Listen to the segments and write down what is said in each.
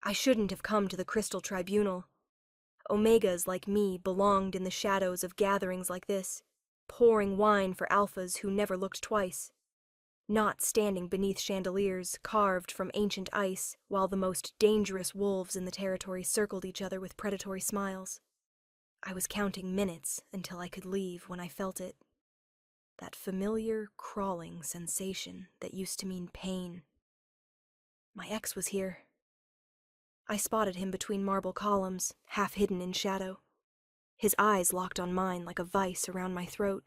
I shouldn't have come to the Crystal Tribunal. Omegas like me belonged in the shadows of gatherings like this, pouring wine for alphas who never looked twice, not standing beneath chandeliers carved from ancient ice while the most dangerous wolves in the territory circled each other with predatory smiles. I was counting minutes until I could leave when I felt it. That familiar, crawling sensation that used to mean pain. My ex was here. I spotted him between marble columns, half hidden in shadow. His eyes locked on mine like a vice around my throat.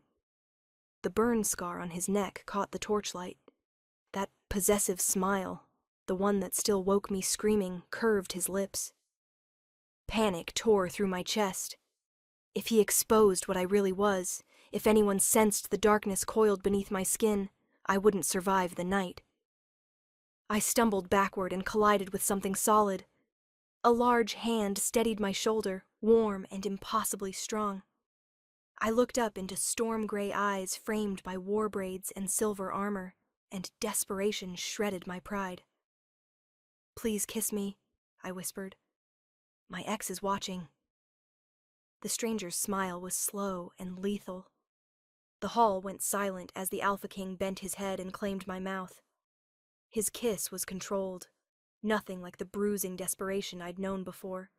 The burn scar on his neck caught the torchlight. That possessive smile, the one that still woke me screaming, curved his lips. Panic tore through my chest. If he exposed what I really was, if anyone sensed the darkness coiled beneath my skin, I wouldn't survive the night. I stumbled backward and collided with something solid. A large hand steadied my shoulder, warm and impossibly strong. I looked up into storm-gray eyes framed by war braids and silver armor, and desperation shredded my pride. "Please kiss me," I whispered. "My ex is watching." The stranger's smile was slow and lethal. The hall went silent as the Alpha King bent his head and claimed my mouth. His kiss was controlled, nothing like the bruising desperation I'd known before.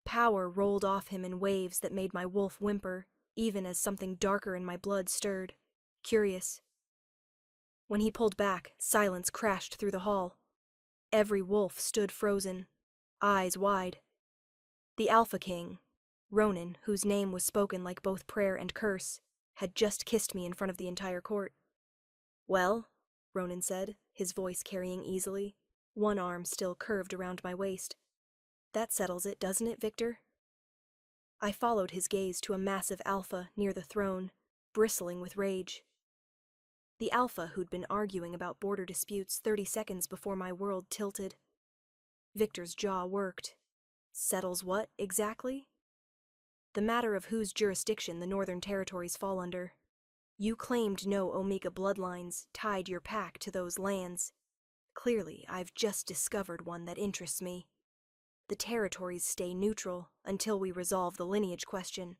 Power rolled off him in waves that made my wolf whimper, even as something darker in my blood stirred, curious. When he pulled back, silence crashed through the hall. Every wolf stood frozen, eyes wide. The Alpha King, Ronan, whose name was spoken like both prayer and curse, had just kissed me in front of the entire court. "Well," Ronan said, his voice carrying easily, one arm still curved around my waist. "That settles it, doesn't it, Victor?" I followed his gaze to a massive alpha near the throne, bristling with rage. The alpha who'd been arguing about border disputes 30 seconds before my world tilted. Victor's jaw worked. Settles what, exactly? The matter of whose jurisdiction the Northern Territories fall under. You claimed no Omega bloodlines tied your pack to those lands. Clearly, I've just discovered one that interests me. The territories stay neutral until we resolve the lineage question.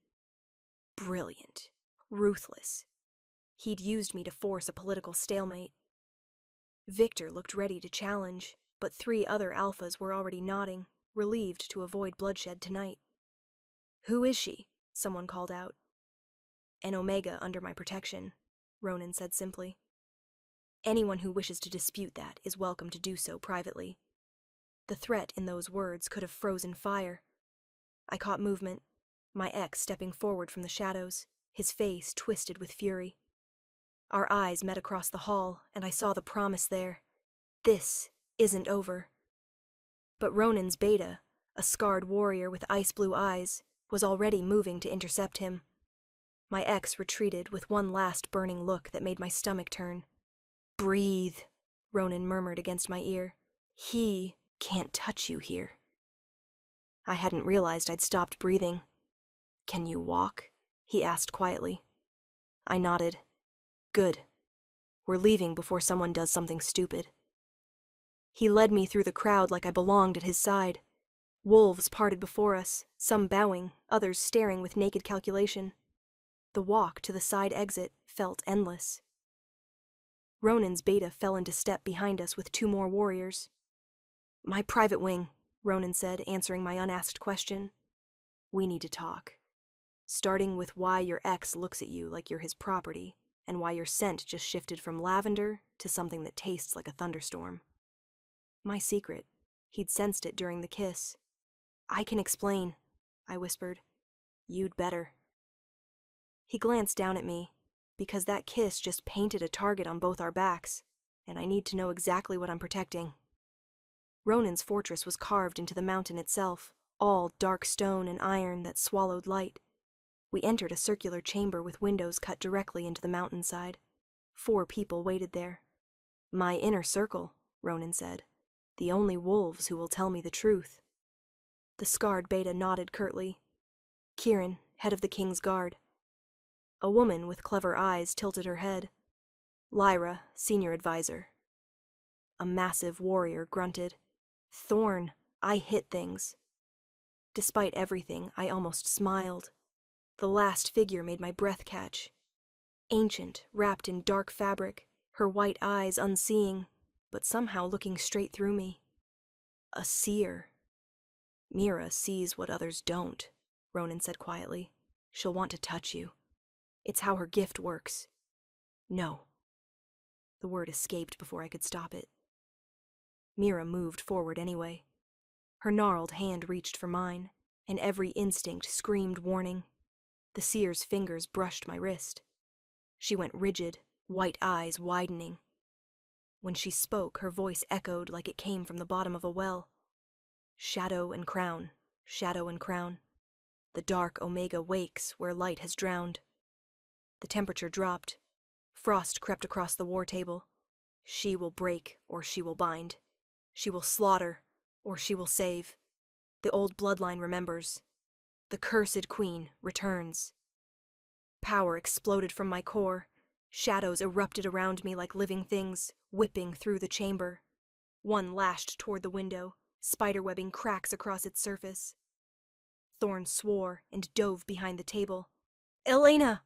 Brilliant. Ruthless. He'd used me to force a political stalemate. Victor looked ready to challenge, but 3 other alphas were already nodding, relieved to avoid bloodshed tonight. "Who is she?" someone called out. "An Omega under my protection," Ronan said simply. "Anyone who wishes to dispute that is welcome to do so privately." The threat in those words could have frozen fire. I caught movement, my ex stepping forward from the shadows, his face twisted with fury. Our eyes met across the hall, and I saw the promise there. This isn't over. But Ronan's beta, a scarred warrior with ice-blue eyes, was already moving to intercept him. My ex retreated with one last burning look that made my stomach turn. "Breathe," Ronan murmured against my ear. "He can't touch you here." I hadn't realized I'd stopped breathing. "Can you walk?" he asked quietly. I nodded. "Good. We're leaving before someone does something stupid." He led me through the crowd like I belonged at his side. Wolves parted before us, some bowing, others staring with naked calculation. The walk to the side exit felt endless. Ronan's beta fell into step behind us with 2 more warriors. "My private wing," Ronan said, answering my unasked question. "We need to talk. Starting with why your ex looks at you like you're his property, and why your scent just shifted from lavender to something that tastes like a thunderstorm." My secret. He'd sensed it during the kiss. "I can explain," I whispered. "You'd better." He glanced down at me, because that kiss just painted a target on both our backs, and I need to know exactly what I'm protecting. Ronan's fortress was carved into the mountain itself, all dark stone and iron that swallowed light. We entered a circular chamber with windows cut directly into the mountainside. 4 people waited there. "My inner circle," Ronan said. "The only wolves who will tell me the truth." The scarred beta nodded curtly. Kieran, head of the King's Guard. A woman with clever eyes tilted her head. Lyra, senior advisor. A massive warrior grunted. "Thorn," I hit things. Despite everything, I almost smiled. The last figure made my breath catch. Ancient, wrapped in dark fabric, her white eyes unseeing, but somehow looking straight through me. A seer. Mira sees what others don't, Ronan said quietly. She'll want to touch you. It's how her gift works. No. The word escaped before I could stop it. Mira moved forward anyway. Her gnarled hand reached for mine, and every instinct screamed warning. The seer's fingers brushed my wrist. She went rigid, white eyes widening. When she spoke, her voice echoed like it came from the bottom of a well. Shadow and crown, shadow and crown. The dark Omega wakes where light has drowned. The temperature dropped. Frost crept across the war table. She will break or she will bind. She will slaughter or she will save. The old bloodline remembers. The cursed queen returns. Power exploded from my core. Shadows erupted around me like living things, whipping through the chamber. One lashed toward the window, spiderwebbing cracks across its surface. Thorn swore and dove behind the table. Elena!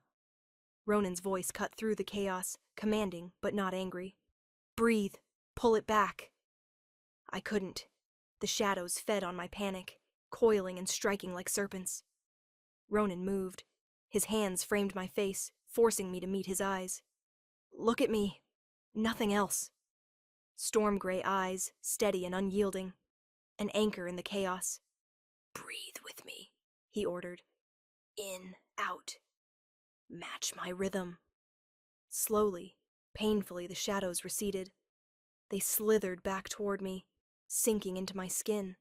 Ronan's voice cut through the chaos, commanding but not angry. Breathe. Pull it back. I couldn't. The shadows fed on my panic, coiling and striking like serpents. Ronan moved. His hands framed my face, forcing me to meet his eyes. Look at me. Nothing else. Storm gray eyes, steady and unyielding. An anchor in the chaos. Breathe with me, he ordered. In, out. Match my rhythm. Slowly, painfully, the shadows receded. They slithered back toward me, sinking into my skin.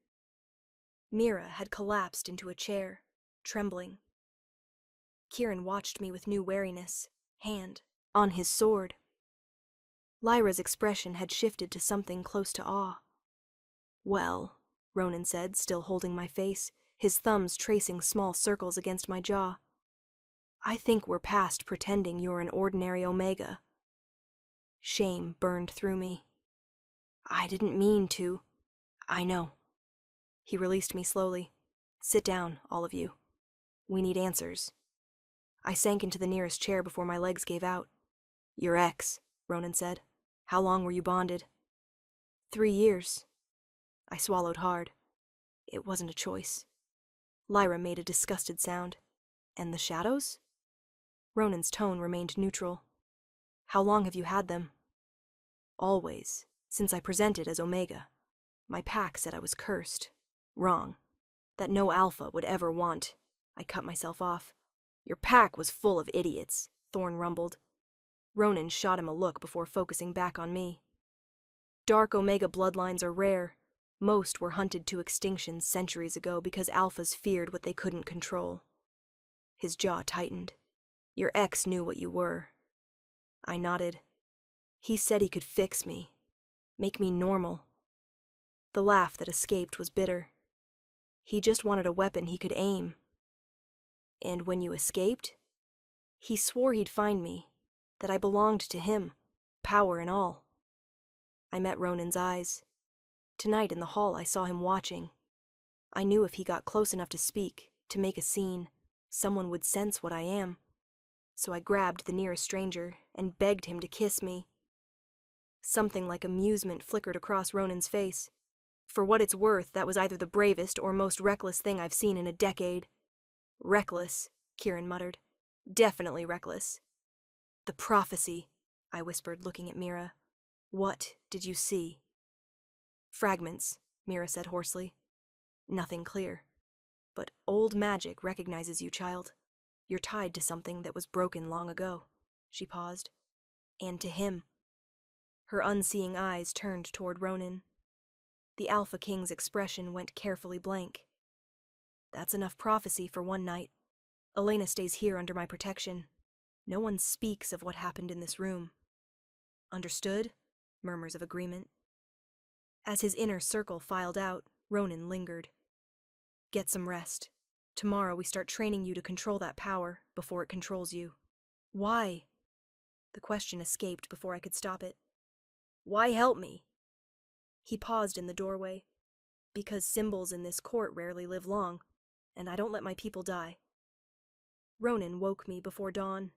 Mira had collapsed into a chair, trembling. Kieran watched me with new wariness, hand on his sword. Lyra's expression had shifted to something close to awe. Well, Ronan said, still holding my face, his thumbs tracing small circles against my jaw. I think we're past pretending you're an ordinary Omega. Shame burned through me. I didn't mean to. I know. He released me slowly. Sit down, all of you. We need answers. I sank into the nearest chair before my legs gave out. Your ex, Ronan said. How long were you bonded? 3 years. I swallowed hard. It wasn't a choice. Lyra made a disgusted sound. And the shadows? Ronan's tone remained neutral. How long have you had them? Always, since I presented as Omega. My pack said I was cursed. Wrong. That no alpha would ever want. I cut myself off. Your pack was full of idiots, Thorn rumbled. Ronan shot him a look before focusing back on me. Dark Omega bloodlines are rare. Most were hunted to extinction centuries ago because alphas feared what they couldn't control. His jaw tightened. Your ex knew what you were. I nodded. He said he could fix me, make me normal. The laugh that escaped was bitter. He just wanted a weapon he could aim. And when you escaped, he swore he'd find me, that I belonged to him, power and all. I met Ronan's eyes. Tonight in the hall I saw him watching. I knew if he got close enough to speak, to make a scene, someone would sense what I am. So I grabbed the nearest stranger and begged him to kiss me. Something like amusement flickered across Ronan's face. For what it's worth, that was either the bravest or most reckless thing I've seen in a decade. Reckless, Kieran muttered. Definitely reckless. The prophecy, I whispered, looking at Mira. What did you see? Fragments, Mira said hoarsely. Nothing clear. But old magic recognizes you, child. You're tied to something that was broken long ago. She paused. And to him. Her unseeing eyes turned toward Ronan. The Alpha King's expression went carefully blank. That's enough prophecy for one night. Elena stays here under my protection. No one speaks of what happened in this room. Understood? Murmurs of agreement. As his inner circle filed out, Ronan lingered. Get some rest. Tomorrow we start training you to control that power before it controls you. Why? The question escaped before I could stop it. Why help me? He paused in the doorway. Because symbols in this court rarely live long, and I don't let my people die. Ronan woke me before dawn.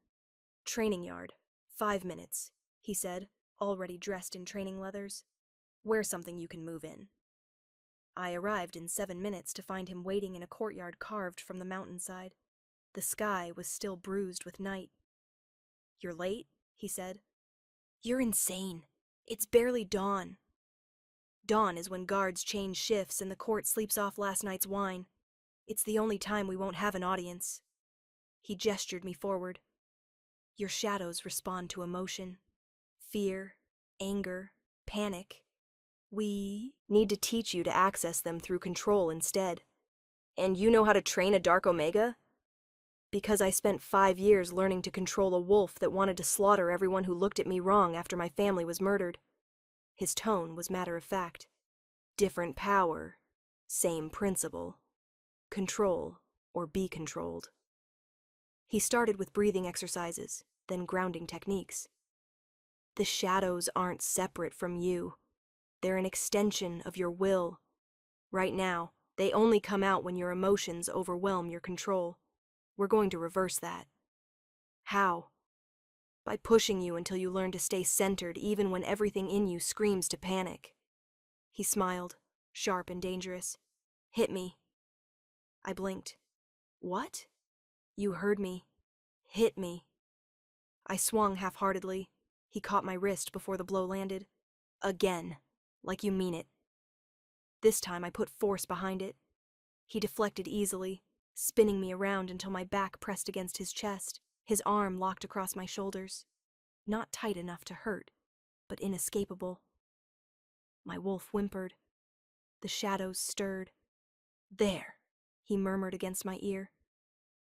Training yard, 5 minutes, he said, already dressed in training leathers. Wear something you can move in. I arrived in 7 minutes to find him waiting in a courtyard carved from the mountainside. The sky was still bruised with night. You're late, he said. You're insane. It's barely dawn. Dawn is when guards change shifts and the court sleeps off last night's wine. It's the only time we won't have an audience. He gestured me forward. Your shadows respond to emotion. Fear, anger, panic. We need to teach you to access them through control instead. And you know how to train a Dark Omega? Because I spent 5 years learning to control a wolf that wanted to slaughter everyone who looked at me wrong after my family was murdered. His tone was matter of fact. Different power, same principle. Control or be controlled. He started with breathing exercises, then grounding techniques. The shadows aren't separate from you. They're an extension of your will. Right now, they only come out when your emotions overwhelm your control. We're going to reverse that. How? By pushing you until you learn to stay centered even when everything in you screams to panic. He smiled, sharp and dangerous. Hit me. I blinked. What? You heard me. Hit me. I swung half-heartedly. He caught my wrist before the blow landed. Again, like you mean it. This time I put force behind it. He deflected easily, spinning me around until my back pressed against his chest, his arm locked across my shoulders. Not tight enough to hurt, but inescapable. My wolf whimpered. The shadows stirred. There, he murmured against my ear.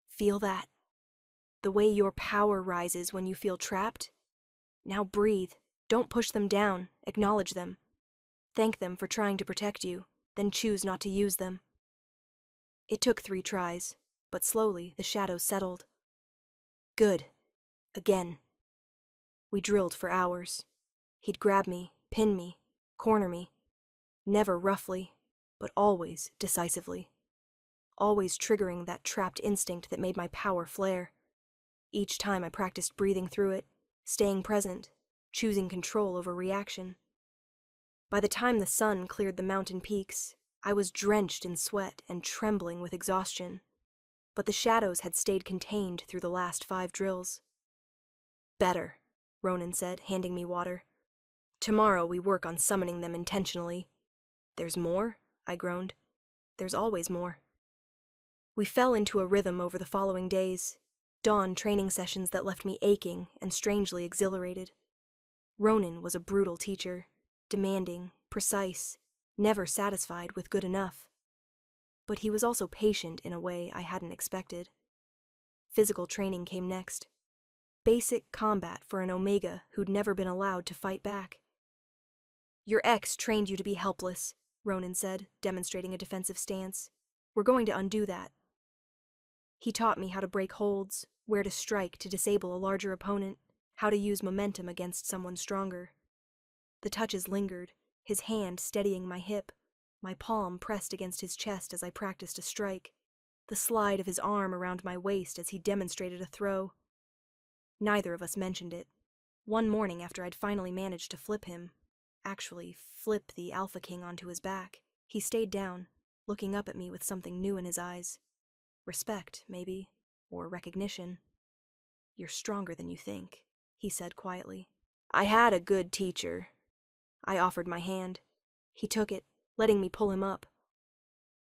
Feel that? The way your power rises when you feel trapped? Now breathe. Don't push them down. Acknowledge them. Thank them for trying to protect you, then choose not to use them. It took 3 tries, but slowly the shadows settled. Good. Again. We drilled for hours. He'd grab me, pin me, corner me. Never roughly, but always decisively. Always triggering that trapped instinct that made my power flare. Each time I practiced breathing through it, staying present, choosing control over reaction. By the time the sun cleared the mountain peaks, I was drenched in sweat and trembling with exhaustion. But the shadows had stayed contained through the last 5 drills. Better, Ronan said, handing me water. Tomorrow we work on summoning them intentionally. There's more? I groaned. There's always more. We fell into a rhythm over the following days, dawn training sessions that left me aching and strangely exhilarated. Ronan was a brutal teacher, demanding, precise, never satisfied with good enough. But he was also patient in a way I hadn't expected. Physical training came next. Basic combat for an Omega who'd never been allowed to fight back. Your ex trained you to be helpless, Ronan said, demonstrating a defensive stance. We're going to undo that. He taught me how to break holds, where to strike to disable a larger opponent, how to use momentum against someone stronger. The touches lingered, his hand steadying my hip, my palm pressed against his chest as I practiced a strike, the slide of his arm around my waist as he demonstrated a throw. Neither of us mentioned it. One morning after I'd finally managed to flip him, actually flip the Alpha King onto his back, he stayed down, looking up at me with something new in his eyes. Respect, maybe, or recognition. You're stronger than you think, he said quietly. I had a good teacher. I offered my hand. He took it, letting me pull him up.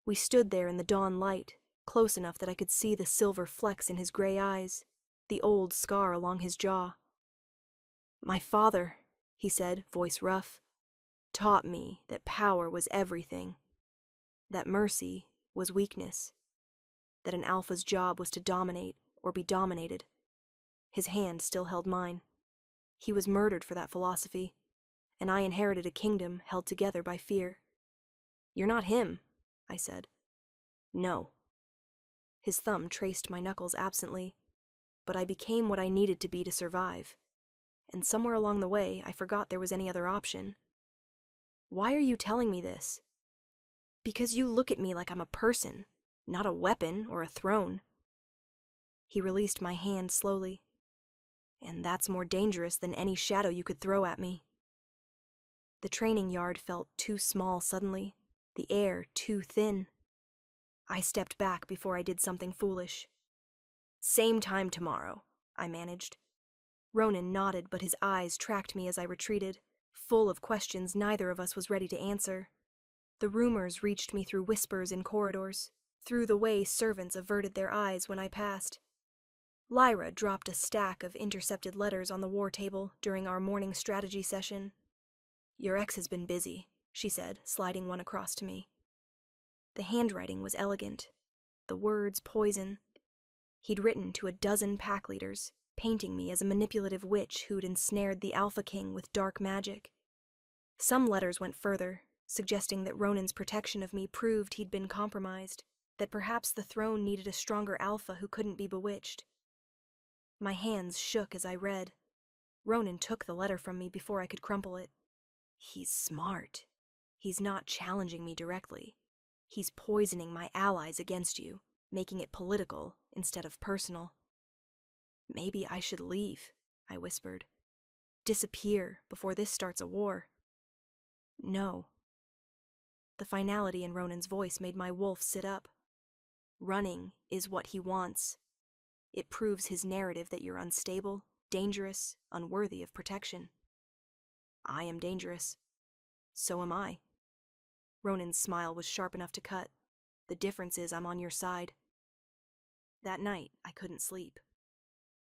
We stood there in the dawn light, close enough that I could see the silver flecks in his gray eyes, the old scar along his jaw. My father, he said, voice rough, taught me that power was everything, that mercy was weakness, that an alpha's job was to dominate or be dominated. His hand still held mine. He was murdered for that philosophy, and I inherited a kingdom held together by fear. You're not him, I said. No. His thumb traced my knuckles absently, but I became what I needed to be to survive, and somewhere along the way I forgot there was any other option. Why are you telling me this? Because you look at me like I'm a person, not a weapon or a throne. He released my hand slowly. And that's more dangerous than any shadow you could throw at me. The training yard felt too small suddenly, the air too thin. I stepped back before I did something foolish. Same time tomorrow, I managed. Ronan nodded, but his eyes tracked me as I retreated, full of questions neither of us was ready to answer. The rumors reached me through whispers in corridors, through the way servants averted their eyes when I passed. Lyra dropped a stack of intercepted letters on the war table during our morning strategy session. "Your ex has been busy," she said, sliding one across to me. The handwriting was elegant, the words poison. He'd written to a dozen pack leaders, painting me as a manipulative witch who'd ensnared the Alpha King with dark magic. Some letters went further, suggesting that Ronan's protection of me proved he'd been compromised, that perhaps the throne needed a stronger alpha who couldn't be bewitched. My hands shook as I read. Ronan took the letter from me before I could crumple it. He's smart. He's not challenging me directly. He's poisoning my allies against you, making it political instead of personal. "Maybe I should leave," I whispered. "Disappear before this starts a war." "No." The finality in Ronan's voice made my wolf sit up. "Running is what he wants. It proves his narrative that you're unstable, dangerous, unworthy of protection." "I am dangerous. So am I." Ronan's smile was sharp enough to cut. "The difference is I'm on your side." That night, I couldn't sleep.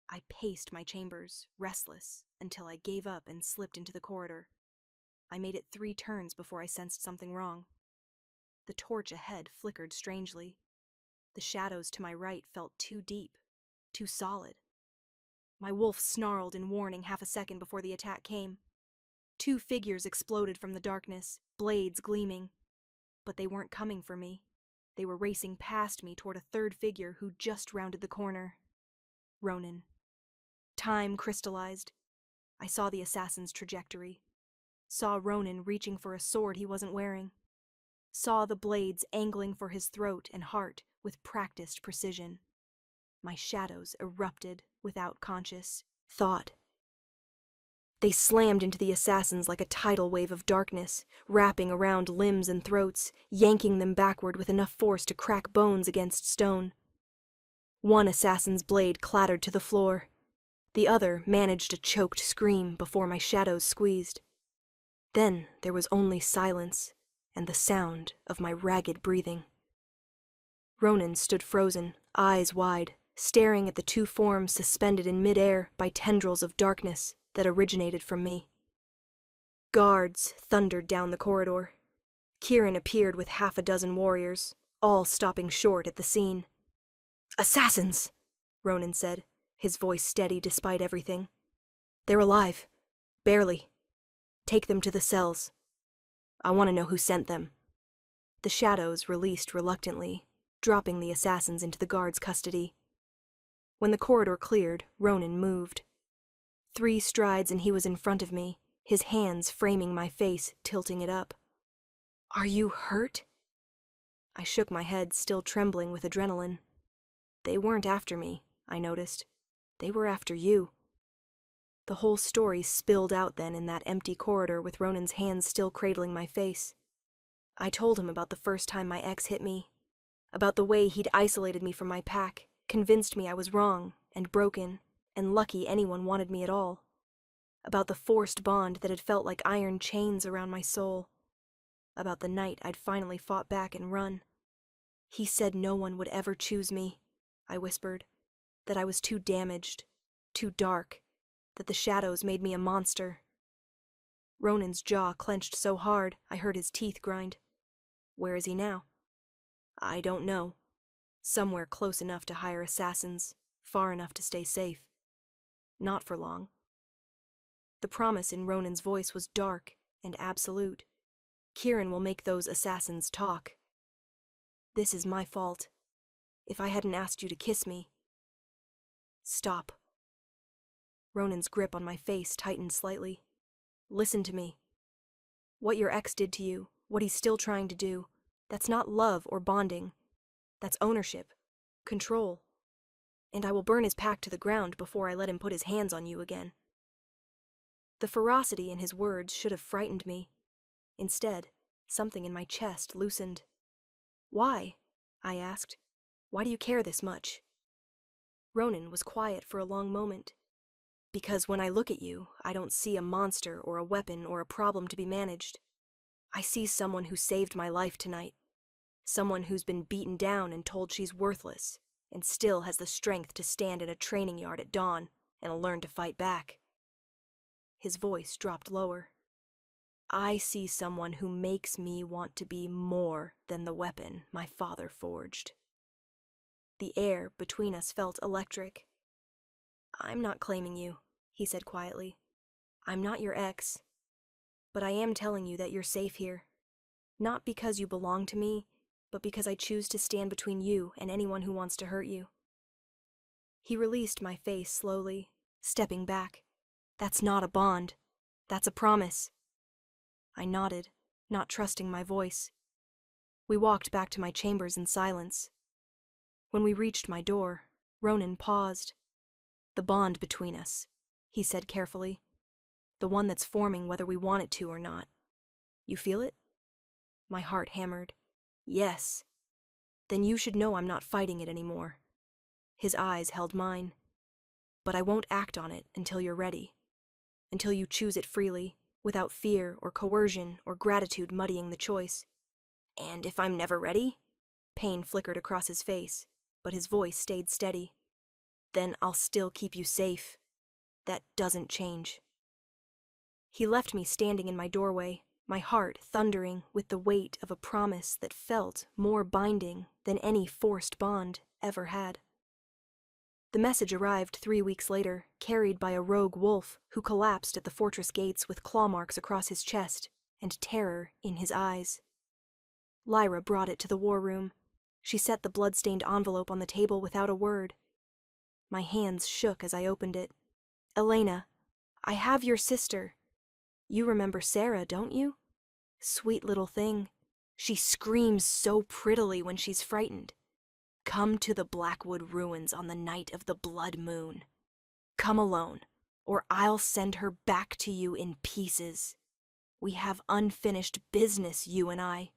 I paced my chambers, restless, until I gave up and slipped into the corridor. I made it 3 turns before I sensed something wrong. The torch ahead flickered strangely. The shadows to my right felt too deep, too solid. My wolf snarled in warning half a second before the attack came. 2 figures exploded from the darkness, blades gleaming. But they weren't coming for me. They were racing past me toward a 3rd figure who just rounded the corner. Ronan. Time crystallized. I saw the assassin's trajectory. Saw Ronan reaching for a sword he wasn't wearing. Saw the blades angling for his throat and heart with practiced precision. My shadows erupted without conscious thought. They slammed into the assassins like a tidal wave of darkness, wrapping around limbs and throats, yanking them backward with enough force to crack bones against stone. One assassin's blade clattered to the floor. The other managed a choked scream before my shadows squeezed. Then there was only silence and the sound of my ragged breathing. Ronan stood frozen, eyes wide, staring at the 2 forms suspended in midair by tendrils of darkness that originated from me. Guards thundered down the corridor. Kieran appeared with half a dozen warriors, all stopping short at the scene. "Assassins!" Ronan said, his voice steady despite everything. "They're alive. Barely. Take them to the cells. I want to know who sent them." The shadows released reluctantly, dropping the assassins into the guards' custody. When the corridor cleared, Ronan moved. 3 strides and he was in front of me, his hands framing my face, tilting it up. "Are you hurt?" I shook my head, still trembling with adrenaline. "They weren't after me," I noticed. "They were after you." The whole story spilled out then in that empty corridor with Ronan's hands still cradling my face. I told him about the first time my ex hit me, about the way he'd isolated me from my pack, convinced me I was wrong and broken and lucky anyone wanted me at all, about the forced bond that had felt like iron chains around my soul, about the night I'd finally fought back and run. "He said no one would ever choose me," I whispered, "that I was too damaged, too dark, that the shadows made me a monster." Ronan's jaw clenched so hard I heard his teeth grind. "Where is he now?" "I don't know. Somewhere close enough to hire assassins, far enough to stay safe. Not for long." The promise in Ronan's voice was dark and absolute. "Kieran will make those assassins talk. This is my fault. If I hadn't asked you to kiss me." "Stop." Ronan's grip on my face tightened slightly. "Listen to me. What your ex did to you, what he's still trying to do, That's not love or bonding. That's ownership, control. And I will burn his pack to the ground before I let him put his hands on you again." The ferocity in his words should have frightened me. Instead, something in my chest loosened. "Why?" I asked. "Why do you care this much?" Ronan was quiet for a long moment. "Because when I look at you, I don't see a monster or a weapon or a problem to be managed. I see someone who saved my life tonight. Someone who's been beaten down and told she's worthless, and still has the strength to stand in a training yard at dawn and learn to fight back." His voice dropped lower. "I see someone who makes me want to be more than the weapon my father forged." The air between us felt electric. "I'm not claiming you," he said quietly. "I'm not your ex. But I am telling you that you're safe here. Not because you belong to me, but because I choose to stand between you and anyone who wants to hurt you." He released my face slowly, stepping back. "That's not a bond. That's a promise." I nodded, not trusting my voice. We walked back to my chambers in silence. When we reached my door, Ronan paused. "The bond between us," he said carefully. "The one that's forming whether we want it to or not. You feel it?" My heart hammered. "Yes." "Then you should know I'm not fighting it anymore." His eyes held mine. "But I won't act on it until you're ready. Until you choose it freely, without fear or coercion or gratitude muddying the choice." "And if I'm never ready?" Pain flickered across his face, but his voice stayed steady. "Then I'll still keep you safe. That doesn't change." He left me standing in my doorway, my heart thundering with the weight of a promise that felt more binding than any forced bond ever had. The message arrived 3 weeks later, carried by a rogue wolf who collapsed at the fortress gates with claw marks across his chest and terror in his eyes. Lyra brought it to the war room. She set the blood-stained envelope on the table without a word. My hands shook as I opened it. "Elena, I have your sister. You remember Sarah, don't you? Sweet little thing. She screams so prettily when she's frightened. Come to the Blackwood ruins on the night of the blood moon. Come alone, or I'll send her back to you in pieces. We have unfinished business, you and I.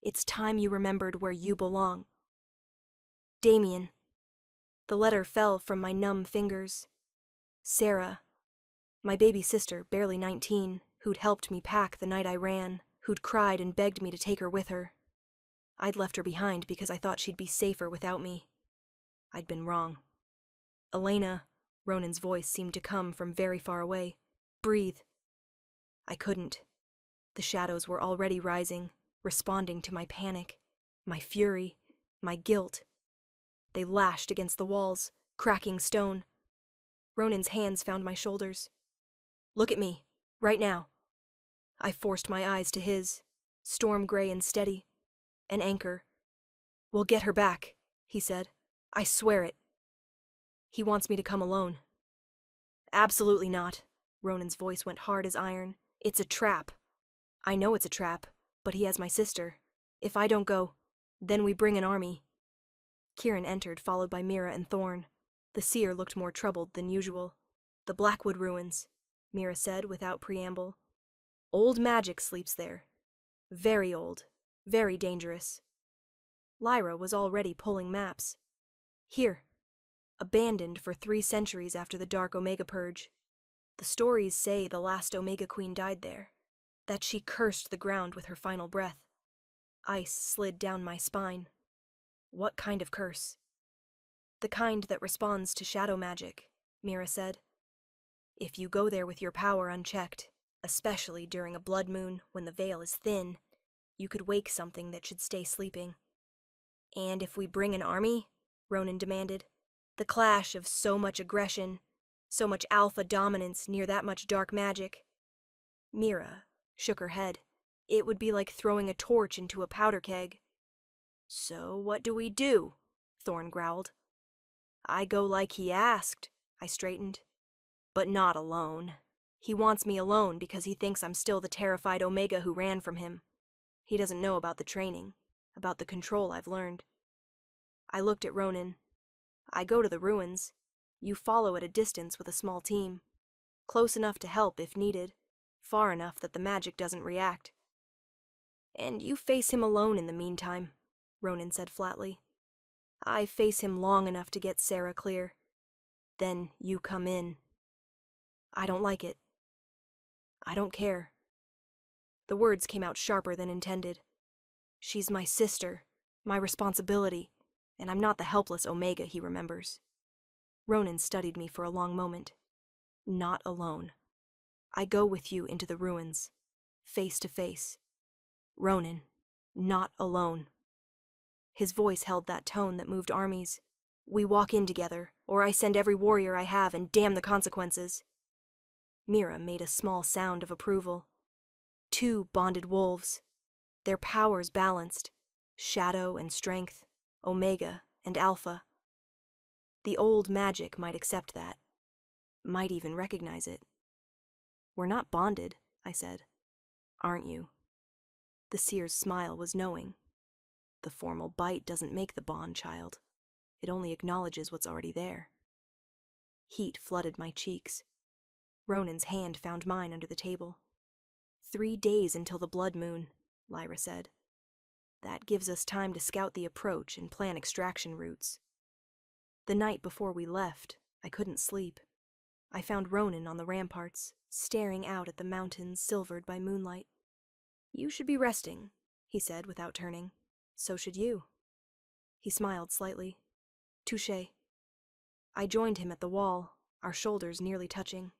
It's time you remembered where you belong. Damien." The letter fell from my numb fingers. Sarah, my baby sister, barely 19, who'd helped me pack the night I ran, who'd cried and begged me to take her with her. I'd left her behind because I thought she'd be safer without me. I'd been wrong. "Elena," Ronan's voice seemed to come from very far away. "Breathe." I couldn't. The shadows were already rising, responding to my panic, my fury, my guilt. They lashed against the walls, cracking stone. Ronan's hands found my shoulders. "Look at me, right now." I forced my eyes to his, storm gray and steady. An anchor. "We'll get her back," he said. "I swear it." "He wants me to come alone." "Absolutely not." Ronan's voice went hard as iron. "It's a trap." "I know it's a trap, but he has my sister. If I don't go, then we bring an army." Kieran entered, followed by Mira and Thorn. The seer looked more troubled than usual. "The Blackwood ruins," Mira said without preamble. "Old magic sleeps there. Very old, very dangerous." Lyra was already pulling maps. "Here. Abandoned for 3 centuries after the Dark Omega Purge. The stories say the last Omega Queen died there, that she cursed the ground with her final breath." Ice slid down my spine. "What kind of curse?" "The kind that responds to shadow magic," Mira said. "If you go there with your power unchecked, especially during a blood moon when the veil is thin, you could wake something that should stay sleeping." "And if we bring an army?" Ronan demanded. "The clash of so much aggression, so much alpha dominance near that much dark magic." Mira shook her head. "It would be like throwing a torch into a powder keg." "So what do we do?" Thorn growled. "I go like he asked," I straightened. "But not alone. He wants me alone because he thinks I'm still the terrified Omega who ran from him. He doesn't know about the training. about the control I've learned. I looked at Ronan. I go to the ruins. You follow at a distance with a small team. Close enough to help if needed, far enough that the magic doesn't react. And you face him alone in the meantime, Ronan said flatly. I face him long enough to get Sarah clear. Then you come in. I don't like it. I don't care. The words came out sharper than intended. She's my sister, my responsibility, and I'm not the helpless Omega he remembers. Ronan studied me for a long moment. Not alone. I go with you into the ruins, face to face. Ronan, not alone. His voice held that tone that moved armies. We walk in together, or I send every warrior I have and damn the consequences. Mira made a small sound of approval. 2 bonded wolves. Their powers balanced. Shadow and strength, Omega and Alpha. The old magic might accept that. Might even recognize it. We're not bonded, I said. Aren't you? The seer's smile was knowing. The formal bite doesn't make the bond, child. It only acknowledges what's already there. Heat flooded my cheeks. Ronan's hand found mine under the table. 3 days until the blood moon, Lyra said. That gives us time to scout the approach and plan extraction routes. The night before we left, I couldn't sleep. I found Ronan on the ramparts, staring out at the mountains silvered by moonlight. You should be resting, he said without turning. So should you. He smiled slightly. Touché. I joined him at the wall, our shoulders nearly touching.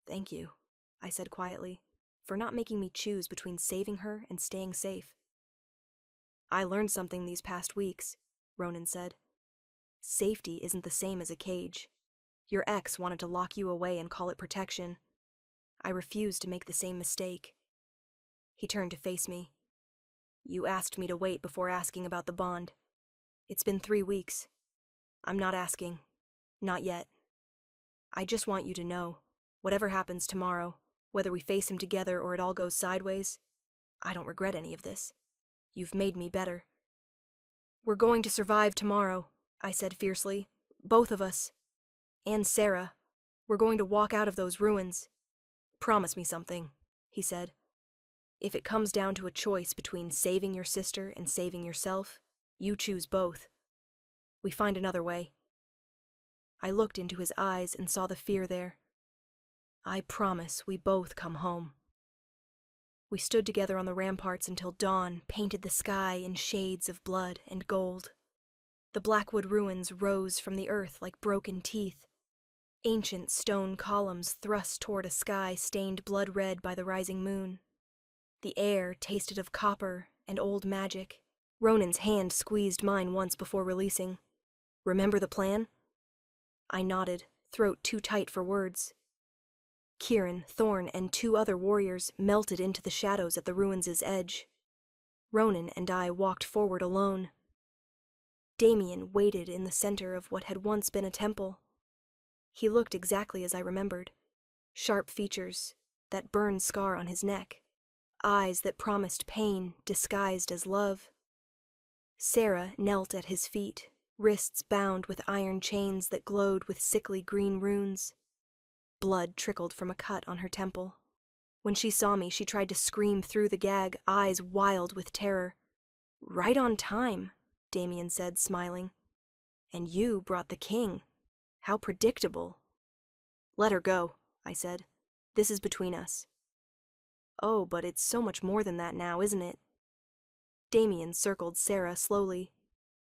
Thank you, I said quietly, for not making me choose between saving her and staying safe. I learned something these past weeks, Ronan said. Safety isn't the same as a cage. Your ex wanted to lock you away and call it protection. I refused to make the same mistake. He turned to face me. You asked me to wait before asking about the bond. It's been 3 weeks. I'm not asking. Not yet. I just want you to know, whatever happens tomorrow, whether we face him together or it all goes sideways, I don't regret any of this. You've made me better. We're going to survive tomorrow, I said fiercely. Both of us. And Sarah. We're going to walk out of those ruins. Promise me something, he said. If it comes down to a choice between saving your sister and saving yourself, you choose both. We find another way. I looked into his eyes and saw the fear there. I promise we both come home. We stood together on the ramparts until dawn painted the sky in shades of blood and gold. The Blackwood ruins rose from the earth like broken teeth. Ancient stone columns thrust toward a sky stained blood-red by the rising moon. The air tasted of copper and old magic. Ronan's hand squeezed mine once before releasing. Remember the plan? I nodded, throat too tight for words. Kieran, Thorn, and 2 other warriors melted into the shadows at the ruins' edge. Ronan and I walked forward alone. Damien waited in the center of what had once been a temple. He looked exactly as I remembered. Sharp features, that burned scar on his neck. Eyes that promised pain disguised as love. Sarah knelt at his feet, wrists bound with iron chains that glowed with sickly green runes. Blood trickled from a cut on her temple. When she saw me, she tried to scream through the gag, eyes wild with terror. Right on time, Damien said, smiling. And you brought the king. How predictable. Let her go, I said. This is between us. Oh, but it's so much more than that now, isn't it? Damien circled Sarah slowly.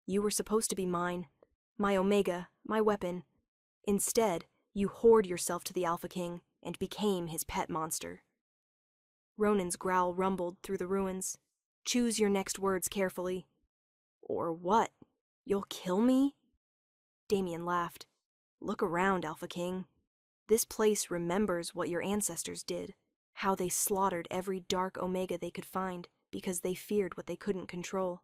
You were supposed to be mine, my Omega, my weapon. Instead, you whored yourself to the Alpha King and became his pet monster. Ronan's growl rumbled through the ruins. Choose your next words carefully. Or what? You'll kill me? Damien laughed. Look around, Alpha King. This place remembers what your ancestors did, how they slaughtered every dark Omega they could find because they feared what they couldn't control.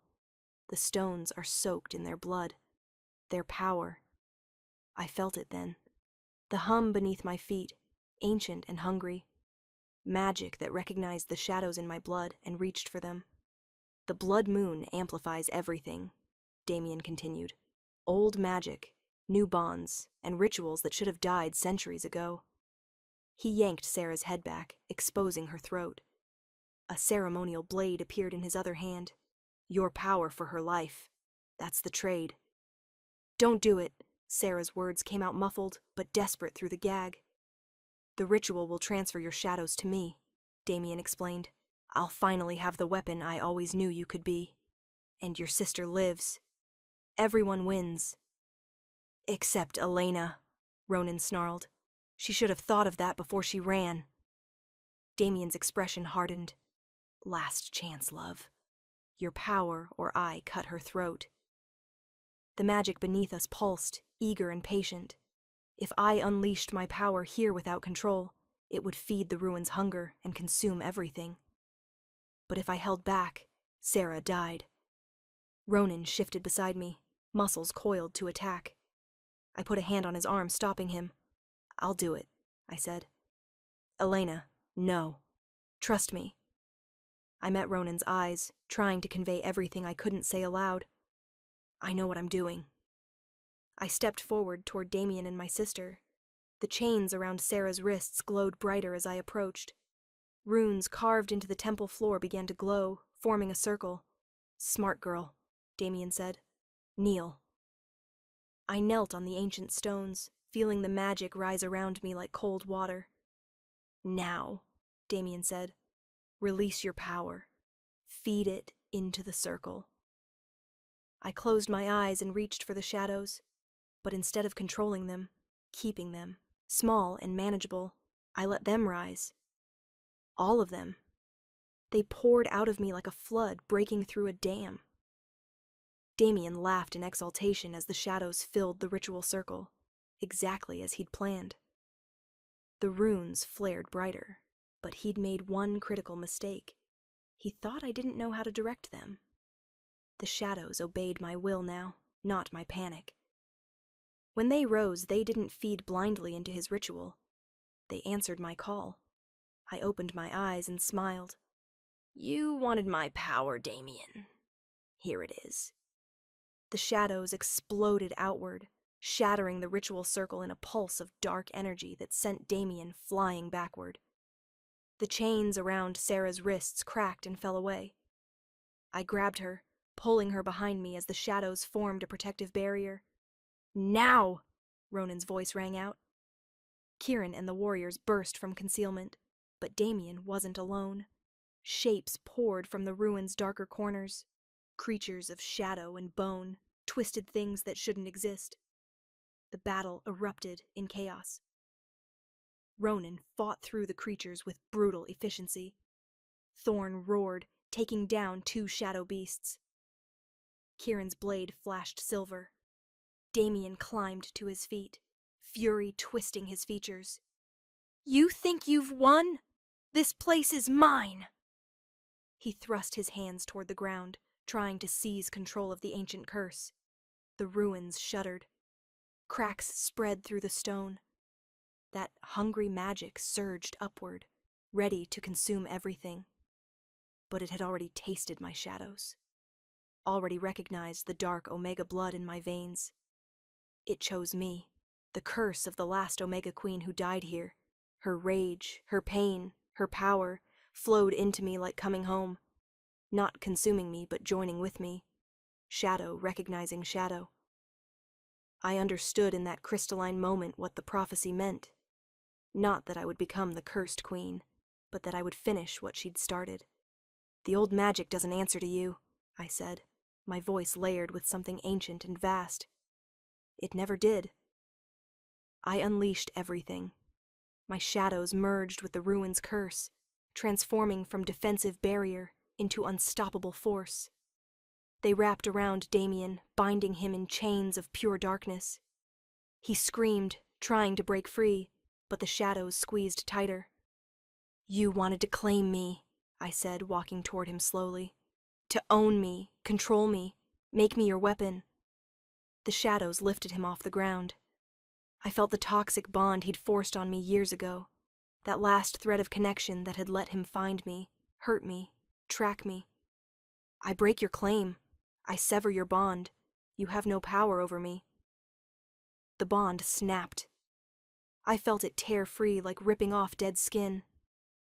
The stones are soaked in their blood, their power. I felt it then. The hum beneath my feet, ancient and hungry. Magic that recognized the shadows in my blood and reached for them. The blood moon amplifies everything, Damien continued. Old magic, new bonds, and rituals that should have died centuries ago. He yanked Sarah's head back, exposing her throat. A ceremonial blade appeared in his other hand. Your power for her life. That's the trade. Don't do it, Sarah's words came out muffled, but desperate through the gag. The ritual will transfer your shadows to me, Damien explained. I'll finally have the weapon I always knew you could be. And your sister lives. Everyone wins. Except Elena, Ronan snarled. She should have thought of that before she ran. Damien's expression hardened. Last chance, love. Your power or I cut her throat. The magic beneath us pulsed, eager and patient. If I unleashed my power here without control, it would feed the ruins' hunger and consume everything. But if I held back, Sarah died. Ronan shifted beside me, muscles coiled to attack. I put a hand on his arm, stopping him. I'll do it, I said. Elena, no. Trust me. I met Ronan's eyes, trying to convey everything I couldn't say aloud. I know what I'm doing. I stepped forward toward Damien and my sister. The chains around Sarah's wrists glowed brighter as I approached. Runes carved into the temple floor began to glow, forming a circle. Smart girl, Damien said. Kneel. I knelt on the ancient stones, feeling the magic rise around me like cold water. Now, Damien said, release your power. Feed it into the circle. I closed my eyes and reached for the shadows, but instead of controlling them, keeping them, small and manageable, I let them rise. All of them. They poured out of me like a flood breaking through a dam. Damien laughed in exultation as the shadows filled the ritual circle, exactly as he'd planned. The runes flared brighter, but he'd made one critical mistake. He thought I didn't know how to direct them. The shadows obeyed my will now, not my panic. When they rose, they didn't feed blindly into his ritual. They answered my call. I opened my eyes and smiled. You wanted my power, Damien. Here it is. The shadows exploded outward, shattering the ritual circle in a pulse of dark energy that sent Damien flying backward. The chains around Sarah's wrists cracked and fell away. I grabbed her, pulling her behind me as the shadows formed a protective barrier. Now! Ronan's voice rang out. Kieran and the warriors burst from concealment, but Damien wasn't alone. Shapes poured from the ruins' darker corners. Creatures of shadow and bone, twisted things that shouldn't exist. The battle erupted in chaos. Ronan fought through the creatures with brutal efficiency. Thorn roared, taking down 2 shadow beasts. Kieran's blade flashed silver. Damien climbed to his feet, fury twisting his features. You think you've won? This place is mine! He thrust his hands toward the ground, trying to seize control of the ancient curse. The ruins shuddered. Cracks spread through the stone. That hungry magic surged upward, ready to consume everything. But it had already tasted my shadows, already recognized the dark Omega blood in my veins. It chose me, the curse of the last Omega Queen who died here. Her rage, her pain, her power flowed into me like coming home, not consuming me but joining with me, shadow recognizing shadow. I understood in that crystalline moment what the prophecy meant. Not that I would become the cursed queen, but that I would finish what she'd started. The old magic doesn't answer to you, I said, my voice layered with something ancient and vast. It never did. I unleashed everything. My shadows merged with the ruins' curse, transforming from defensive barrier into unstoppable force. They wrapped around Damien, binding him in chains of pure darkness. He screamed, trying to break free, but the shadows squeezed tighter. You wanted to claim me, I said, walking toward him slowly. To own me, control me, make me your weapon. The shadows lifted him off the ground. I felt the toxic bond he'd forced on me years ago, that last thread of connection that had let him find me, hurt me, track me. I break your claim. I sever your bond. You have no power over me. The bond snapped. I felt it tear free like ripping off dead skin.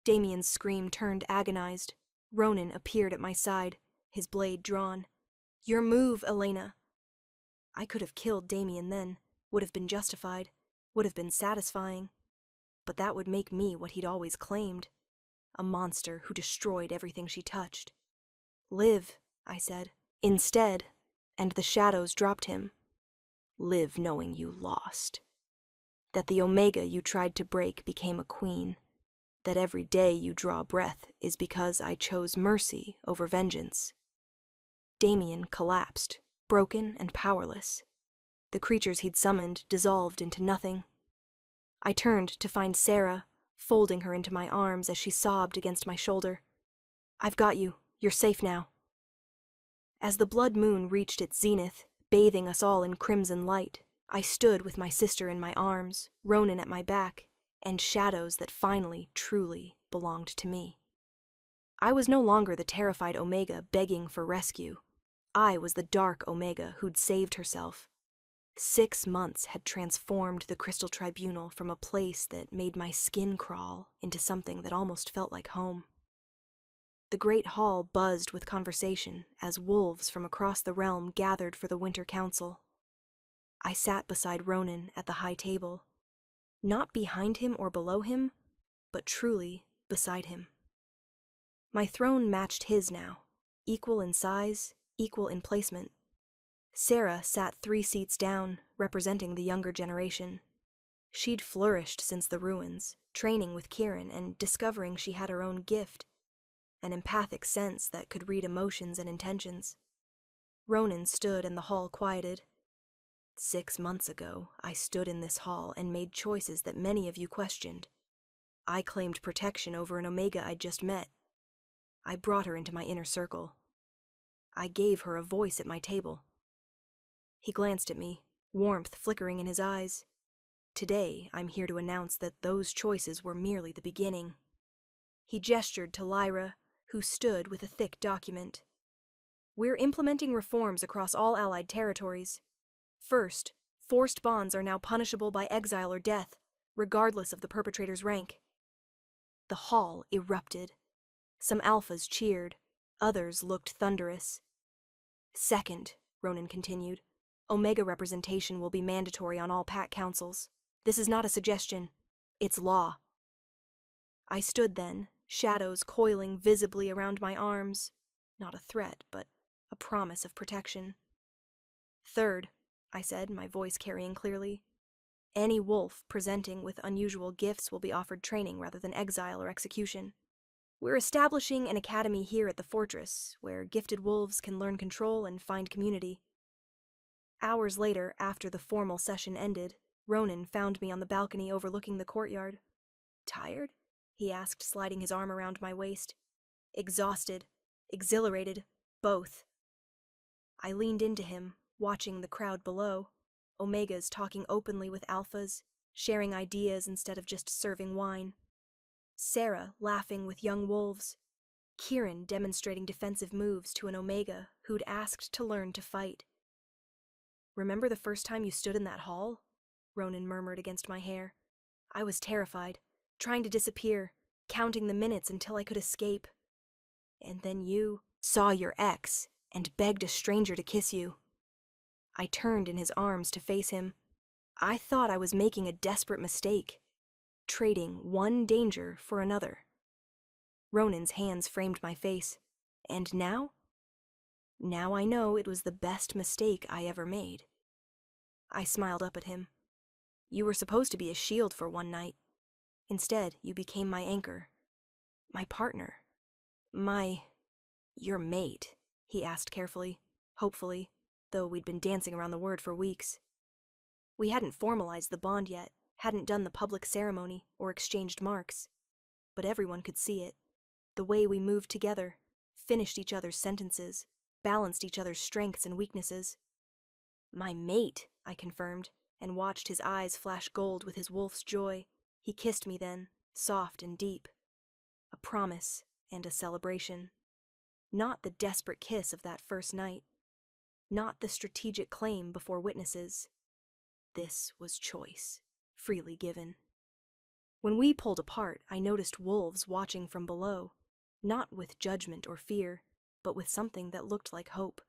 Damien's scream turned agonized. Ronan appeared at my side, his blade drawn. Your move, Elena. I could have killed Damien then, would have been justified, would have been satisfying. But that would make me what he'd always claimed, a monster who destroyed everything she touched. Live, I said, instead, and the shadows dropped him. Live knowing you lost. That the Omega you tried to break became a queen. That every day you draw breath is because I chose mercy over vengeance. Damien collapsed, broken and powerless. The creatures he'd summoned dissolved into nothing. I turned to find Sarah, folding her into my arms as she sobbed against my shoulder. I've got you. You're safe now. As the blood moon reached its zenith, bathing us all in crimson light, I stood with my sister in my arms, Ronan at my back, and shadows that finally, truly belonged to me. I was no longer the terrified Omega begging for rescue. I was the dark Omega who'd saved herself. 6 months had transformed the Crystal Tribunal from a place that made my skin crawl into something that almost felt like home. The great hall buzzed with conversation as wolves from across the realm gathered for the winter council. I sat beside Ronan at the high table, not behind him or below him, but truly beside him. My throne matched his now, equal in size, equal in placement. Sarah sat 3 seats down, representing the younger generation. She'd flourished since the ruins, training with Kieran and discovering she had her own gift, an empathic sense that could read emotions and intentions. Ronan stood and the hall quieted. 6 months ago, I stood in this hall and made choices that many of you questioned. I claimed protection over an Omega I'd just met. I brought her into my inner circle. I gave her a voice at my table. He glanced at me, warmth flickering in his eyes. Today, I'm here to announce that those choices were merely the beginning. He gestured to Lyra, who stood with a thick document. We're implementing reforms across all Allied territories. First, forced bonds are now punishable by exile or death, regardless of the perpetrator's rank. The hall erupted. Some alphas cheered, others looked thunderous. Second, Ronan continued, Omega representation will be mandatory on all pack councils. This is not a suggestion. It's law. I stood then, shadows coiling visibly around my arms. Not a threat, but a promise of protection. Third, I said, my voice carrying clearly, any wolf presenting with unusual gifts will be offered training rather than exile or execution. We're establishing an academy here at the fortress, where gifted wolves can learn control and find community. Hours later, after the formal session ended, Ronan found me on the balcony overlooking the courtyard. Tired? He asked, sliding his arm around my waist. Exhausted, exhilarated, both. I leaned into him, watching the crowd below, Omegas talking openly with Alphas, sharing ideas instead of just serving wine. Sarah laughing with young wolves. Kieran demonstrating defensive moves to an Omega who'd asked to learn to fight. Remember the first time you stood in that hall? Ronan murmured against my hair. I was terrified, trying to disappear, counting the minutes until I could escape. And then you saw your ex and begged a stranger to kiss you. I turned in his arms to face him. I thought I was making a desperate mistake, trading one danger for another. Ronan's hands framed my face. And now? Now I know it was the best mistake I ever made. I smiled up at him. You were supposed to be a shield for one night. Instead, you became my anchor. My partner. Your mate, he asked carefully, hopefully, though we'd been dancing around the word for weeks. We hadn't formalized the bond yet, hadn't done the public ceremony or exchanged marks. But everyone could see it. The way we moved together, finished each other's sentences, balanced each other's strengths and weaknesses. My mate, I confirmed, and watched his eyes flash gold with his wolf's joy. He kissed me then, soft and deep. A promise and a celebration. Not the desperate kiss of that first night. Not the strategic claim before witnesses. This was choice, freely given. When we pulled apart, I noticed wolves watching from below, not with judgment or fear, but with something that looked like hope.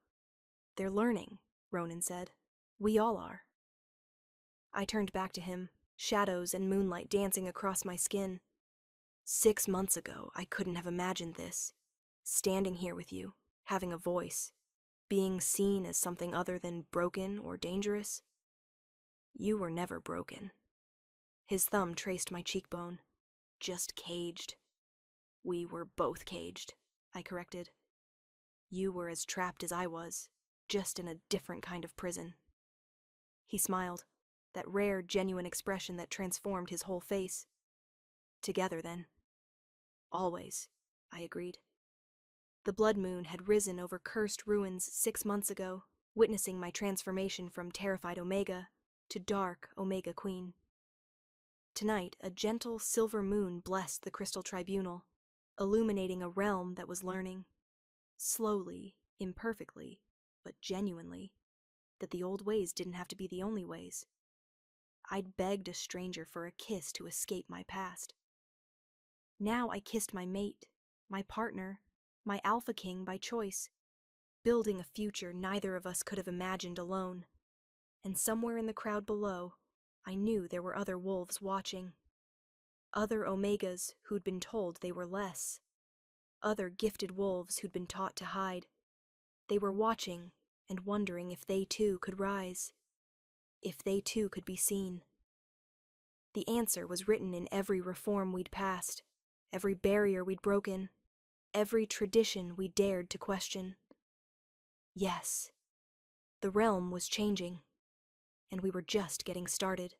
"They're learning," Ronan said. "We all are." I turned back to him, shadows and moonlight dancing across my skin. 6 months ago, I couldn't have imagined this. Standing here with you, having a voice, being seen as something other than broken or dangerous. You were never broken. His thumb traced my cheekbone. Just caged. We were both caged, I corrected. You were as trapped as I was, just in a different kind of prison. He smiled, that rare, genuine expression that transformed his whole face. Together, then. Always, I agreed. The blood moon had risen over cursed ruins 6 months ago, witnessing my transformation from terrified Omega to dark Omega Queen. Tonight, a gentle silver moon blessed the crystal tribunal, illuminating a realm that was learning, slowly, imperfectly, but genuinely, that the old ways didn't have to be the only ways. I'd begged a stranger for a kiss to escape my past. Now I kissed my mate, my partner, my alpha king by choice, building a future neither of us could have imagined alone. And somewhere in the crowd below, I knew there were other wolves watching. Other Omegas who'd been told they were less. Other gifted wolves who'd been taught to hide. They were watching and wondering if they too could rise. If they too could be seen. The answer was written in every reform we'd passed, every barrier we'd broken, every tradition we dared to question. Yes, the realm was changing, and we were just getting started.